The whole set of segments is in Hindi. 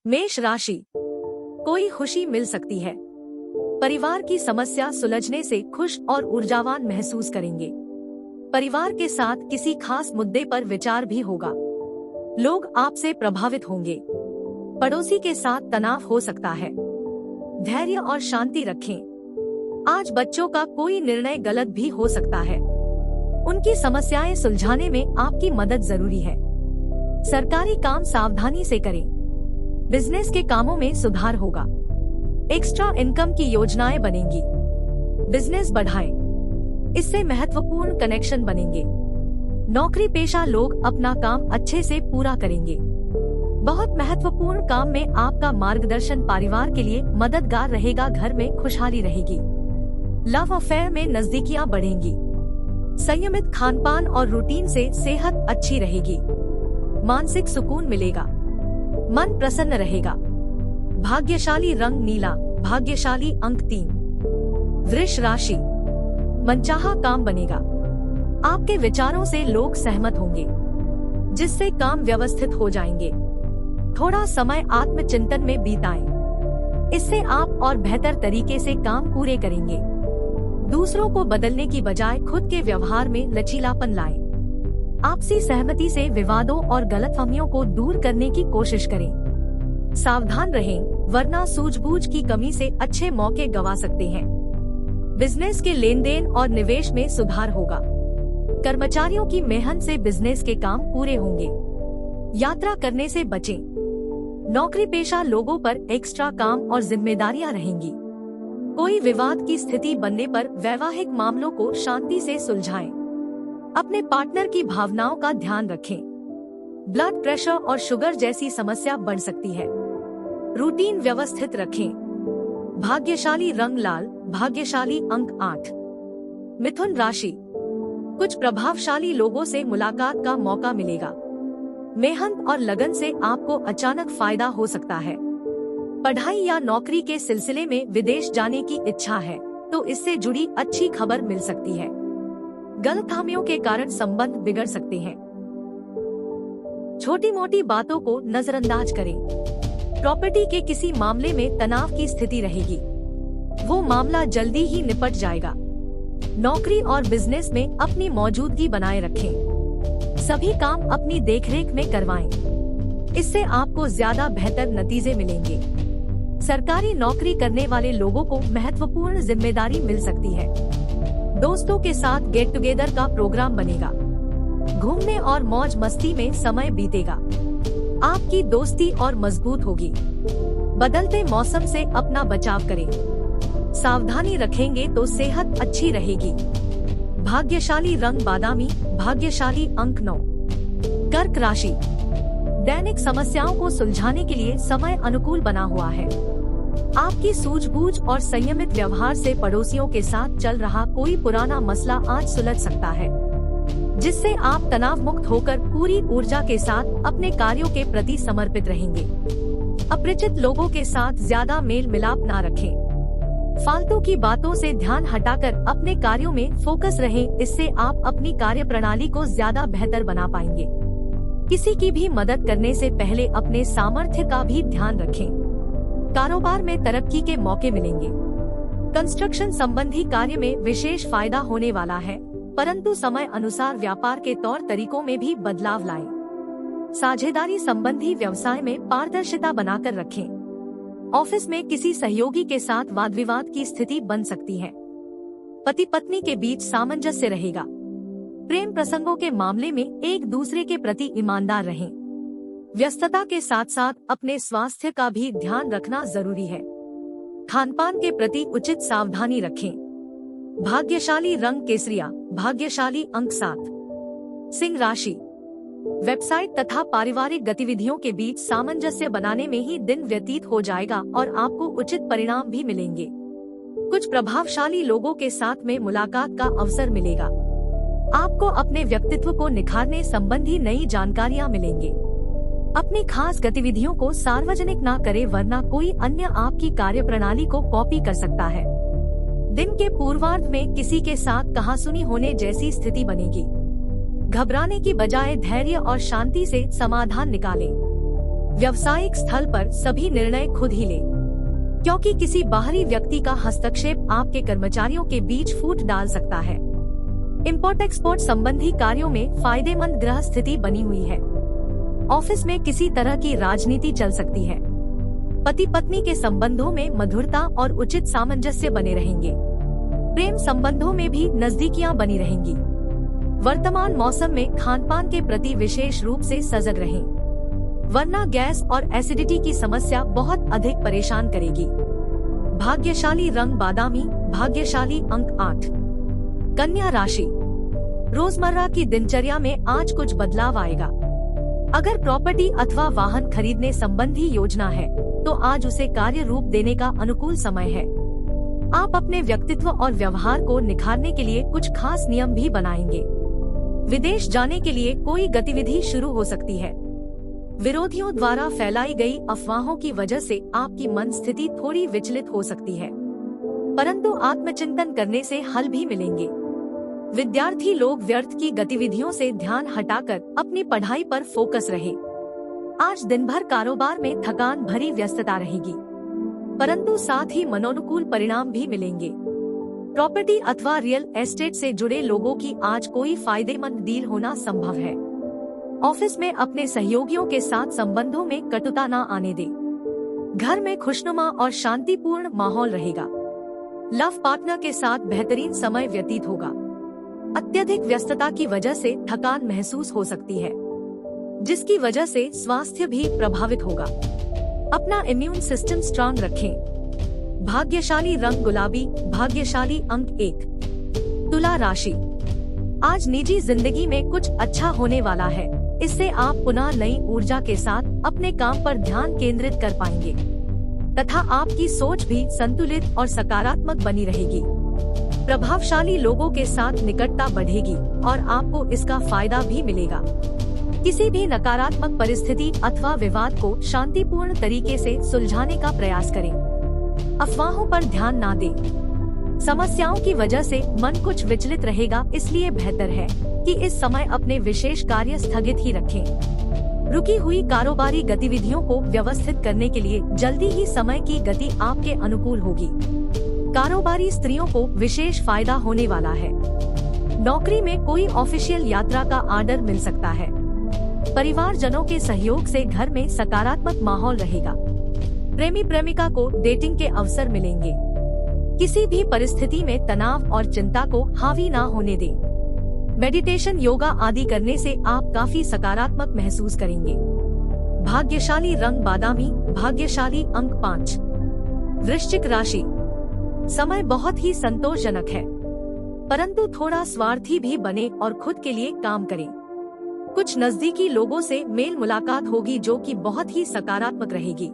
मेष राशि, कोई खुशी मिल सकती है। परिवार की समस्या सुलझने से खुश और ऊर्जावान महसूस करेंगे। परिवार के साथ किसी खास मुद्दे पर विचार भी होगा। लोग आपसे प्रभावित होंगे। पड़ोसी के साथ तनाव हो सकता है। धैर्य और शांति रखें। आज बच्चों का कोई निर्णय गलत भी हो सकता है। उनकी समस्याएं सुलझाने में आपकी मदद जरूरी है। सरकारी काम सावधानी से करें। बिजनेस के कामों में सुधार होगा। एक्स्ट्रा इनकम की योजनाएं बनेंगी। बिजनेस बढ़ाएं। इससे महत्वपूर्ण कनेक्शन बनेंगे। नौकरी पेशा लोग अपना काम अच्छे से पूरा करेंगे। बहुत महत्वपूर्ण काम में आपका मार्गदर्शन परिवार के लिए मददगार रहेगा। घर में खुशहाली रहेगी। लव अफेयर में नजदीकियां बढ़ेंगी। संयमित खानपान और रूटीन से सेहत अच्छी रहेगी। मानसिक सुकून मिलेगा। मन प्रसन्न रहेगा। भाग्यशाली रंग नीला। भाग्यशाली अंक 3। वृष राशि, मनचाहा काम बनेगा। आपके विचारों से लोग सहमत होंगे, जिससे काम व्यवस्थित हो जाएंगे। थोड़ा समय आत्मचिंतन में बिताएं। इससे आप और बेहतर तरीके से काम पूरे करेंगे। दूसरों को बदलने की बजाय खुद के व्यवहार में लचीलापन लाएं। आपसी सहमति से विवादों और गलतफहमियों को दूर करने की कोशिश करें। सावधान रहें, वरना सूझबूझ की कमी से अच्छे मौके गंवा सकते हैं। बिजनेस के लेन देन और निवेश में सुधार होगा। कर्मचारियों की मेहनत से बिजनेस के काम पूरे होंगे। यात्रा करने से बचें। नौकरी पेशा लोगों पर एक्स्ट्रा काम और जिम्मेदारियां रहेंगी। कोई विवाद की स्थिति बनने पर वैवाहिक मामलों को शांति से सुलझाएं। अपने पार्टनर की भावनाओं का ध्यान रखें। ब्लड प्रेशर और शुगर जैसी समस्या बढ़ सकती है। रूटीन व्यवस्थित रखें। भाग्यशाली रंग लाल। भाग्यशाली अंक 8। मिथुन राशि, कुछ प्रभावशाली लोगों से मुलाकात का मौका मिलेगा। मेहनत और लगन से आपको अचानक फायदा हो सकता है। पढ़ाई या नौकरी के सिलसिले में विदेश जाने की इच्छा है तो इससे जुड़ी अच्छी खबर मिल सकती है। गलतफहमियों के कारण संबंध बिगड़ सकते हैं। छोटी मोटी बातों को नजरअंदाज करें। प्रॉपर्टी के किसी मामले में तनाव की स्थिति रहेगी। वो मामला जल्दी ही निपट जाएगा। नौकरी और बिजनेस में अपनी मौजूदगी बनाए रखें। सभी काम अपनी देखरेख में करवाएं। इससे आपको ज्यादा बेहतर नतीजे मिलेंगे। सरकारी नौकरी करने वाले लोगों को महत्वपूर्ण जिम्मेदारी मिल सकती है। दोस्तों के साथ गेट टुगेदर का प्रोग्राम बनेगा। घूमने और मौज मस्ती में समय बीतेगा। आपकी दोस्ती और मजबूत होगी। बदलते मौसम से अपना बचाव करें। सावधानी रखेंगे तो सेहत अच्छी रहेगी। भाग्यशाली रंग बादामी। भाग्यशाली अंक 9। कर्क राशि, दैनिक समस्याओं को सुलझाने के लिए समय अनुकूल बना हुआ है। आपकी सूझबूझ और संयमित व्यवहार से पड़ोसियों के साथ चल रहा कोई पुराना मसला आज सुलझ सकता है, जिससे आप तनाव मुक्त होकर पूरी ऊर्जा के साथ अपने कार्यों के प्रति समर्पित रहेंगे। अपरिचित लोगों के साथ ज्यादा मेल मिलाप न रखें। फालतू की बातों से ध्यान हटाकर अपने कार्यों में फोकस रहें। इससे आप अपनी कार्य प्रणाली को ज्यादा बेहतर बना पाएंगे। किसी की भी मदद करने से पहले अपने सामर्थ्य का भी ध्यान रखें। कारोबार में तरक्की के मौके मिलेंगे। कंस्ट्रक्शन संबंधी कार्य में विशेष फायदा होने वाला है, परंतु समय अनुसार व्यापार के तौर तरीकों में भी बदलाव लाएं। साझेदारी संबंधी व्यवसाय में पारदर्शिता बनाकर रखें। ऑफिस में किसी सहयोगी के साथ वाद विवाद की स्थिति बन सकती है। पति पत्नी के बीच सामंजस्य रहेगा। प्रेम प्रसंगों के मामले में एक दूसरे के प्रति ईमानदार रहें। व्यस्तता के साथ साथ अपने स्वास्थ्य का भी ध्यान रखना जरूरी है। खानपान के प्रति उचित सावधानी रखें। भाग्यशाली रंग केसरिया। भाग्यशाली अंक 7। सिंह राशि, वेबसाइट तथा पारिवारिक गतिविधियों के बीच सामंजस्य बनाने में ही दिन व्यतीत हो जाएगा और आपको उचित परिणाम भी मिलेंगे। कुछ प्रभावशाली लोगों के साथ में मुलाकात का अवसर मिलेगा। आपको अपने व्यक्तित्व को निखारने संबंधी नई जानकारियां मिलेंगे। अपनी खास गतिविधियों को सार्वजनिक ना करें, वरना कोई अन्य आपकी कार्यप्रणाली को कॉपी कर सकता है। दिन के पूर्वार्ध में किसी के साथ कहासुनी होने जैसी स्थिति बनेगी। घबराने की बजाय धैर्य और शांति से समाधान निकालें। व्यावसायिक स्थल पर सभी निर्णय खुद ही लें, क्योंकि किसी बाहरी व्यक्ति का हस्तक्षेप आपके कर्मचारियों के बीच फूट डाल सकता है। इंपोर्ट एक्सपोर्ट संबंधी कार्यों में फायदेमंद ग्रह स्थिति बनी हुई है। ऑफिस में किसी तरह की राजनीति चल सकती है। पति पत्नी के संबंधों में मधुरता और उचित सामंजस्य बने रहेंगे। प्रेम संबंधों में भी नजदीकियां बनी रहेंगी। वर्तमान मौसम में खानपान के प्रति विशेष रूप से सजग रहें, वरना गैस और एसिडिटी की समस्या बहुत अधिक परेशान करेगी। भाग्यशाली रंग बादामी, भाग्यशाली अंक 8। कन्या राशि, रोजमर्रा की दिनचर्या में आज कुछ बदलाव आएगा। अगर प्रॉपर्टी अथवा वाहन खरीदने संबंधी योजना है तो आज उसे कार्य रूप देने का अनुकूल समय है। आप अपने व्यक्तित्व और व्यवहार को निखारने के लिए कुछ खास नियम भी बनाएंगे। विदेश जाने के लिए कोई गतिविधि शुरू हो सकती है। विरोधियों द्वारा फैलाई गई अफवाहों की वजह से आपकी मन स्थिति थोड़ी विचलित हो सकती है, परंतु आत्मचिंतन करने से हल भी मिलेंगे। विद्यार्थी लोग व्यर्थ की गतिविधियों से ध्यान हटाकर अपनी पढ़ाई पर फोकस रहे। आज दिन भर कारोबार में थकान भरी व्यस्तता रहेगी, परंतु साथ ही मनोनुकूल परिणाम भी मिलेंगे। प्रॉपर्टी अथवा रियल एस्टेट से जुड़े लोगों की आज कोई फायदेमंद डील होना संभव है। ऑफिस में अपने सहयोगियों के साथ संबंधों में कटुता न आने दें। घर में खुशनुमा और शांतिपूर्ण माहौल रहेगा। लव पार्टनर के साथ बेहतरीन समय व्यतीत होगा। अत्यधिक व्यस्तता की वजह से थकान महसूस हो सकती है, जिसकी वजह से स्वास्थ्य भी प्रभावित होगा। अपना इम्यून सिस्टम स्ट्रांग रखें। भाग्यशाली रंग गुलाबी, भाग्यशाली अंक 1। तुला राशि, आज निजी जिंदगी में कुछ अच्छा होने वाला है। इससे आप पुनः नई ऊर्जा के साथ अपने काम पर ध्यान केंद्रित कर पाएंगे तथा आपकी सोच भी संतुलित और सकारात्मक बनी रहेगी। प्रभावशाली लोगों के साथ निकटता बढ़ेगी और आपको इसका फायदा भी मिलेगा। किसी भी नकारात्मक परिस्थिति अथवा विवाद को शांतिपूर्ण तरीके से सुलझाने का प्रयास करें। अफवाहों पर ध्यान न दें। समस्याओं की वजह से मन कुछ विचलित रहेगा, इसलिए बेहतर है कि इस समय अपने विशेष कार्य स्थगित ही रखें। रुकी हुई कारोबारी गतिविधियों को व्यवस्थित करने के लिए जल्दी ही समय की गति आपके अनुकूल होगी। कारोबारी स्त्रियों को विशेष फायदा होने वाला है। नौकरी में कोई ऑफिशियल यात्रा का ऑर्डर मिल सकता है। परिवारजनों के सहयोग से घर में सकारात्मक माहौल रहेगा। प्रेमी प्रेमिका को डेटिंग के अवसर मिलेंगे। किसी भी परिस्थिति में तनाव और चिंता को हावी ना होने दें। मेडिटेशन, योगा आदि करने से आप काफी सकारात्मक महसूस करेंगे। भाग्यशाली रंग बादामी, भाग्यशाली अंक 5। वृश्चिक राशि, समय बहुत ही संतोषजनक है, परंतु थोड़ा स्वार्थी भी बने और खुद के लिए काम करें। कुछ नजदीकी लोगों से मेल मुलाकात होगी जो कि बहुत ही सकारात्मक रहेगी।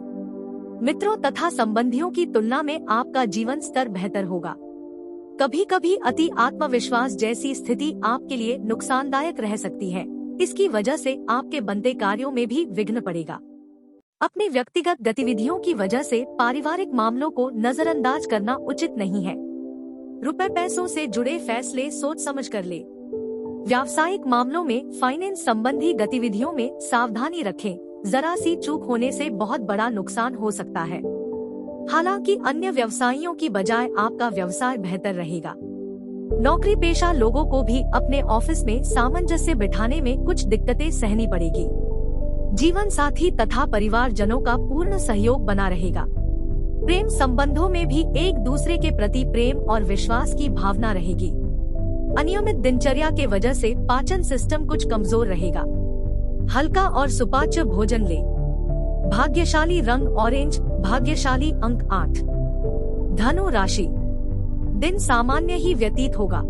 मित्रों तथा संबंधियों की तुलना में आपका जीवन स्तर बेहतर होगा। कभी कभी अति आत्मविश्वास जैसी स्थिति आपके लिए नुकसानदायक रह सकती है। इसकी वजह से आपके बनते कार्यों में भी विघ्न पड़ेगा। अपनी व्यक्तिगत गतिविधियों की वजह से पारिवारिक मामलों को नजरअंदाज करना उचित नहीं है। रुपए पैसों से जुड़े फैसले सोच समझ कर ले। व्यावसायिक मामलों में फाइनेंस संबंधी गतिविधियों में सावधानी रखें। जरा सी चूक होने से बहुत बड़ा नुकसान हो सकता है। हालांकि अन्य व्यवसायियों की बजाय आपका व्यवसाय बेहतर रहेगा। नौकरी पेशा लोगों को भी अपने ऑफिस में सामंजस्य बिठाने में कुछ दिक्कतें सहनी पड़ेगी। जीवन साथी तथा परिवारजनों का पूर्ण सहयोग बना रहेगा। प्रेम संबंधों में भी एक दूसरे के प्रति प्रेम और विश्वास की भावना रहेगी। अनियमित दिनचर्या के वजह से पाचन सिस्टम कुछ कमजोर रहेगा। हल्का और सुपाच्य भोजन ले। भाग्यशाली रंग ऑरेंज, भाग्यशाली अंक 8। धनु राशि, दिन सामान्य ही व्यतीत होगा।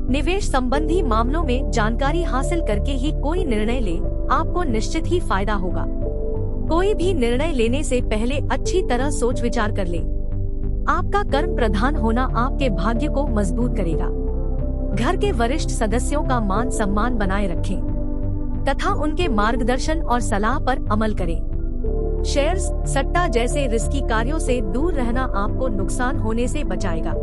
निवेश संबंधी मामलों में जानकारी हासिल करके ही कोई निर्णय ले, आपको निश्चित ही फायदा होगा। कोई भी निर्णय लेने से पहले अच्छी तरह सोच विचार कर ले। आपका कर्म प्रधान होना आपके भाग्य को मजबूत करेगा। घर के वरिष्ठ सदस्यों का मान सम्मान बनाए रखें तथा उनके मार्गदर्शन और सलाह पर अमल करें। शेयर्स, सट्टा जैसे रिस्की कार्यों से दूर रहना आपको नुकसान होने से बचाएगा।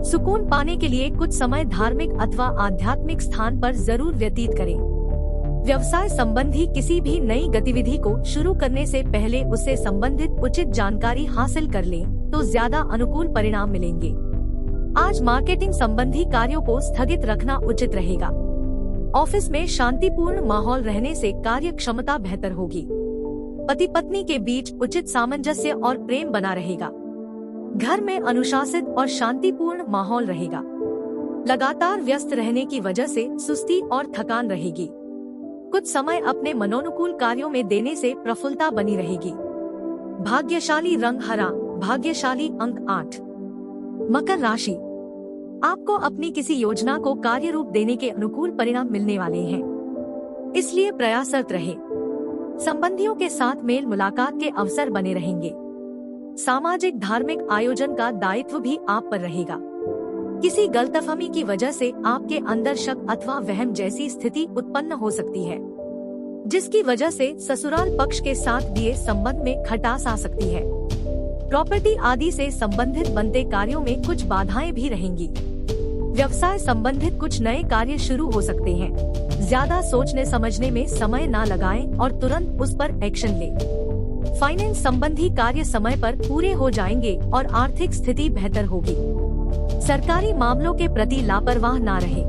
सुकून पाने के लिए कुछ समय धार्मिक अथवा आध्यात्मिक स्थान पर जरूर व्यतीत करें। व्यवसाय संबंधी किसी भी नई गतिविधि को शुरू करने से पहले उससे संबंधित उचित जानकारी हासिल कर लें तो ज्यादा अनुकूल परिणाम मिलेंगे। आज मार्केटिंग संबंधी कार्यों को स्थगित रखना उचित रहेगा। ऑफिस में शांतिपूर्ण माहौल रहने से कार्य क्षमता बेहतर होगी। पति पत्नी के बीच उचित सामंजस्य और प्रेम बना रहेगा। घर में अनुशासित और शांतिपूर्ण माहौल रहेगा। लगातार व्यस्त रहने की वजह से सुस्ती और थकान रहेगी। कुछ समय अपने मनोनुकूल कार्यों में देने से प्रफुल्लता बनी रहेगी। भाग्यशाली रंग हरा, भाग्यशाली अंक 8। मकर राशि, आपको अपनी किसी योजना को कार्य रूप देने के अनुकूल परिणाम मिलने वाले हैं, इसलिए प्रयासरत रहे। संबंधियों के साथ मेल मुलाकात के अवसर बने रहेंगे। सामाजिक धार्मिक आयोजन का दायित्व भी आप पर रहेगा। किसी गलतफहमी की वजह से आपके अंदर शक अथवा वहम जैसी स्थिति उत्पन्न हो सकती है, जिसकी वजह से ससुराल पक्ष के साथ दिए संबंध में खटास आ सकती है। प्रॉपर्टी आदि से संबंधित बनते कार्यों में कुछ बाधाएं भी रहेंगी। व्यवसाय संबंधित कुछ नए कार्य शुरू हो सकते हैं। ज्यादा सोचने समझने में समय न लगाएं और तुरंत उस पर एक्शन लें। फाइनेंस संबंधी कार्य समय पर पूरे हो जाएंगे और आर्थिक स्थिति बेहतर होगी। सरकारी मामलों के प्रति लापरवाह ना रहे।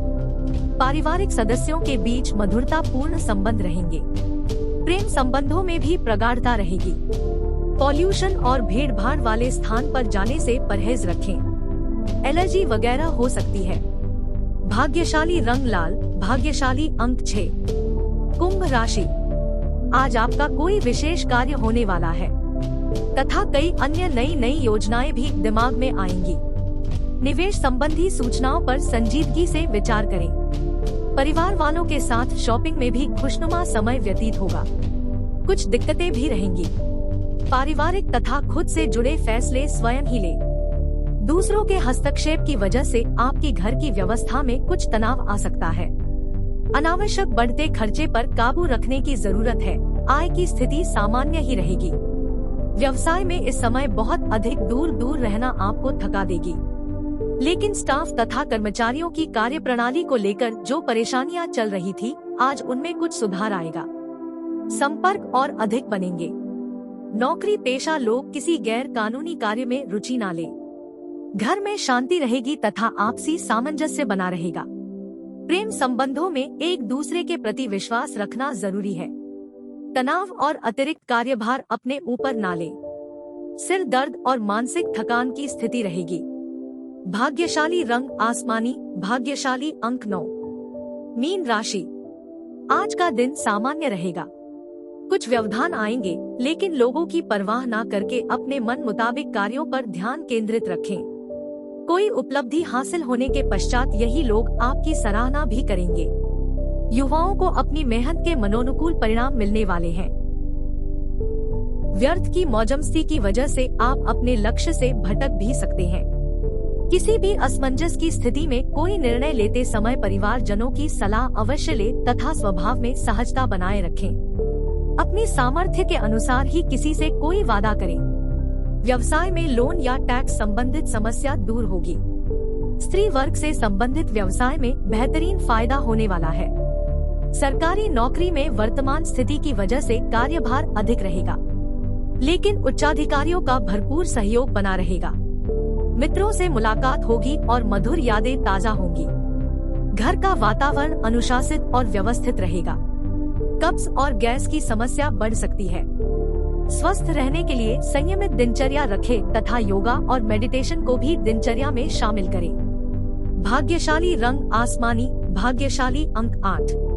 पारिवारिक सदस्यों के बीच मधुरतापूर्ण संबंध रहेंगे। प्रेम संबंधों में भी प्रगाढ़ता रहेगी। पॉल्यूशन और भीड़-भाड़ वाले स्थान पर जाने से परहेज रखें। एलर्जी वगैरह हो सकती है। भाग्यशाली रंग लाल, भाग्यशाली अंक 6। कुंभ राशि, आज आपका कोई विशेष कार्य होने वाला है तथा कई अन्य नई योजनाएं भी दिमाग में आएंगी। निवेश संबंधी सूचनाओं पर संजीदगी से विचार करें। परिवार वालों के साथ शॉपिंग में भी खुशनुमा समय व्यतीत होगा। कुछ दिक्कतें भी रहेंगी। पारिवारिक तथा खुद से जुड़े फैसले स्वयं ही लें। दूसरों के हस्तक्षेप की वजह से आपकी घर की व्यवस्था में कुछ तनाव आ सकता है। अनावश्यक बढ़ते खर्चे पर काबू रखने की जरूरत है। आय की स्थिति सामान्य ही रहेगी। व्यवसाय में इस समय बहुत अधिक दूर रहना आपको थका देगी, लेकिन स्टाफ तथा कर्मचारियों की कार्यप्रणाली को लेकर जो परेशानियां चल रही थी, आज उनमें कुछ सुधार आएगा। संपर्क और अधिक बनेंगे। नौकरी पेशा लोग किसी गैर कानूनी कार्य में रुचि न लें। घर में शांति रहेगी तथा आपसी सामंजस्य बना रहेगा। प्रेम संबंधों में एक दूसरे के प्रति विश्वास रखना जरूरी है। तनाव और अतिरिक्त कार्यभार अपने ऊपर न लें। सिर दर्द और मानसिक थकान की स्थिति रहेगी। भाग्यशाली रंग आसमानी, भाग्यशाली अंक 9। मीन राशि, आज का दिन सामान्य रहेगा। कुछ व्यवधान आएंगे, लेकिन लोगों की परवाह न करके अपने मन मुताबिक कार्यों पर ध्यान केंद्रित रखें। कोई उपलब्धि हासिल होने के पश्चात यही लोग आपकी सराहना भी करेंगे। युवाओं को अपनी मेहनत के मनोनुकूल परिणाम मिलने वाले हैं। व्यर्थ की मौजमस्ती की वजह से आप अपने लक्ष्य से भटक भी सकते हैं। किसी भी असमंजस की स्थिति में कोई निर्णय लेते समय परिवारजनों की सलाह अवश्य ले तथा स्वभाव में सहजता बनाए रखें। अपनी सामर्थ्य के अनुसार ही किसी से कोई वादा करें। व्यवसाय में लोन या टैक्स संबंधित समस्या दूर होगी। स्त्री वर्ग से संबंधित व्यवसाय में बेहतरीन फायदा होने वाला है। सरकारी नौकरी में वर्तमान स्थिति की वजह से कार्यभार अधिक रहेगा, लेकिन उच्चाधिकारियों का भरपूर सहयोग बना रहेगा। मित्रों से मुलाकात होगी और मधुर यादें ताजा होंगी। घर का वातावरण अनुशासित और व्यवस्थित रहेगा। कब्ज और गैस की समस्या बढ़ सकती है। स्वस्थ रहने के लिए संयमित दिनचर्या रखें तथा योगा और मेडिटेशन को भी दिनचर्या में शामिल करें। भाग्यशाली रंग आसमानी, भाग्यशाली अंक 8।